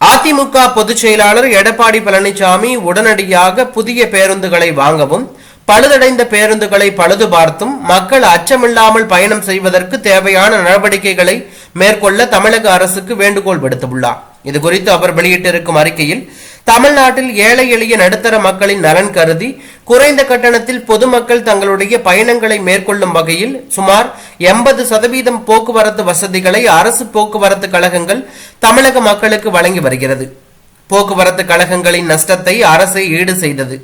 அதிமுக பொதுச் செயலாளர் எடப்பாடி பழனிசாமி உடனடியாக புதிய பேருந்துகளை வாங்கவும், பழுதடைந்த பேருந்துகளை பழுது பார்த்தும் மக்கள் அச்சமில்லாமல் பயணம் செய்வதற்கு தேவையான நடவடிக்கைகளை மேற்கொள்ள தமிழக அரசுக்கு வேண்டுகோள் விடுத்துள்ளார். இதுகுறித்து அவர் வெளியிட்டிருக்கும் அறிக்கையில், தமிழ்நாட்டில் ஏழை எளிய நடுத்தர மக்களின் நலன் கருதி குறைந்த கட்டணத்தில் பொதுமக்கள் தங்களுடைய பயணங்களை மேற்கொள்ளும் வகையில் சுமார் 80% போக்குவரத்து வசதிகளை அரசு போக்குவரத்து கழகங்கள் தமிழக மக்களுக்கு வழங்கி வருகிறது. போக்குவரத்து கழகங்களின் நஷ்டத்தை அரசே ஈடு செய்தது.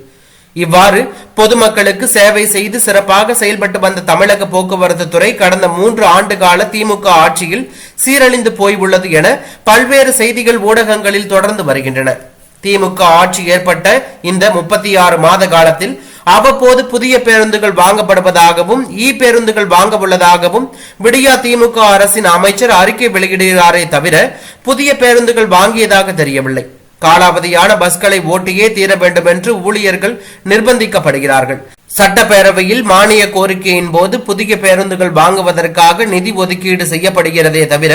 இவ்வாறு பொதுமக்களுக்கு சேவை செய்து சிறப்பாக செயல்பட்டு வந்த தமிழக போக்குவரத்து துறை கடந்த 3 ஆண்டு கால திமுக ஆட்சியில் சீரழிந்து போயுள்ளது என பல்வேறு செய்திகள் ஊடகங்களில் தொடர்ந்து வருகின்றன. திமுக ஆட்சி ஏற்பட்ட இந்த 36 மாத காலத்தில் அவ்வப்போது புதிய பேருந்துகள் வாங்கப்படுவதாகவும் பேருந்துகள் வாங்க உள்ளதாகவும் விடியா திமுக அரசின் அமைச்சர் அறிக்கை வெளியிடுகிறாரே தவிர புதிய பேருந்துகள் வாங்கியதாக தெரியவில்லை. காலாவதியான பஸ்களை ஓட்டியே தீர வேண்டும் என்று ஊழியர்கள் நிர்பந்திக்கப்படுகிறார்கள். சட்டப்பேரவையில் மானிய கோரிக்கையின் போது புதிய பேருந்துகள் வாங்குவதற்காக நிதி ஒதுக்கீடு செய்யப்படுகிறதே தவிர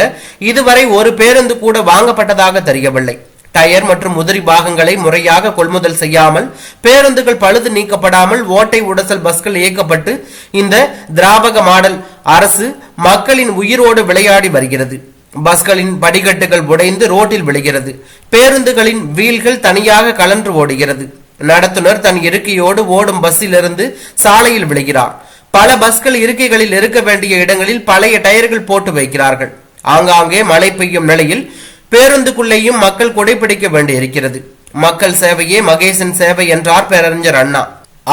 இதுவரை ஒரு பேருந்து கூட வாங்கப்பட்டதாக தெரியவில்லை. டயர் மற்றும் உதிரி பாகங்களை முறையாக கொள்முதல் செய்யாமல், பேருந்துகள் பழுது நீக்கப்படாமல் ஓட்டை உடசல் பஸ்கள் இயக்கப்பட்டு இந்த திராவக மாடல் அரசு மக்களின் உயிரோடு விளையாடி வருகிறது. பஸ்களின் படிக்கட்டுகள் உடைந்து ரோட்டில் விழுகிறது. பேருந்துகளின் வீல்கள் தனியாக கலன்று ஓடுகிறது. நடத்துனர் தன் இருக்கையோடு ஓடும் பஸ்ஸில் இருந்து சாலையில் விழுகிறார். பல பஸ்கள் இருக்கைகளில் இருக்க வேண்டிய இடங்களில் பழைய டயர்கள் போட்டு வைக்கிறார்கள். ஆங்காங்கே மழை பெய்யும் நிலையில் பேருந்துக்குள்ளேயும் மக்கள் குடைபிடிக்க வேண்டியிருக்கிறது. மக்கள் சேவையே மகேசன் சேவை என்றார் பேரறிஞர் அண்ணா.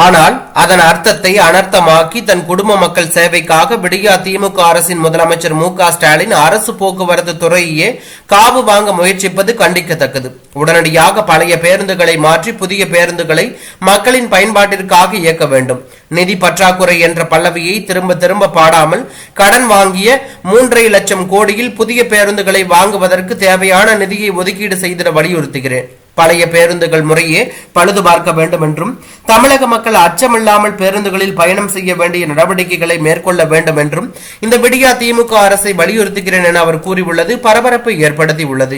ஆனால் அதன் அர்த்தத்தை அனர்த்தமாக்கி தன் குடும்ப மக்கள் சேவைக்காக விடியா திமுக அரசின் முதலமைச்சர் மு.க. ஸ்டாலின் அரசு போக்குவரத்து துறையே காவு வாங்க முயற்சிப்பது கண்டிக்கத்தக்கது. உடனடியாக பழைய பேருந்துகளை மாற்றி புதிய பேருந்துகளை மக்களின் பயன்பாட்டிற்காக இயக்க வேண்டும். நிதி பற்றாக்குறை என்ற பல்லவியை திரும்ப திரும்ப பாடாமல் கடன் வாங்கிய 3.5 லட்சம் கோடியில் புதிய பேருந்துகளை வாங்குவதற்கு தேவையான நிதியை ஒதுக்கீடு செய்திட வலியுறுத்துகிறேன். பழைய பேருந்துகள் முறையே பழுது பார்க்க வேண்டும் என்றும், தமிழக மக்கள் அச்சமில்லாமல் பேருந்துகளில் பயணம் செய்ய வேண்டிய நடவடிக்கைகளை மேற்கொள்ள வேண்டும் என்றும் இந்த விடியா திமுக அரசை வலியுறுத்துகிறேன் என அவர் கூறியுள்ளது பரபரப்பை ஏற்படுத்தி உள்ளது.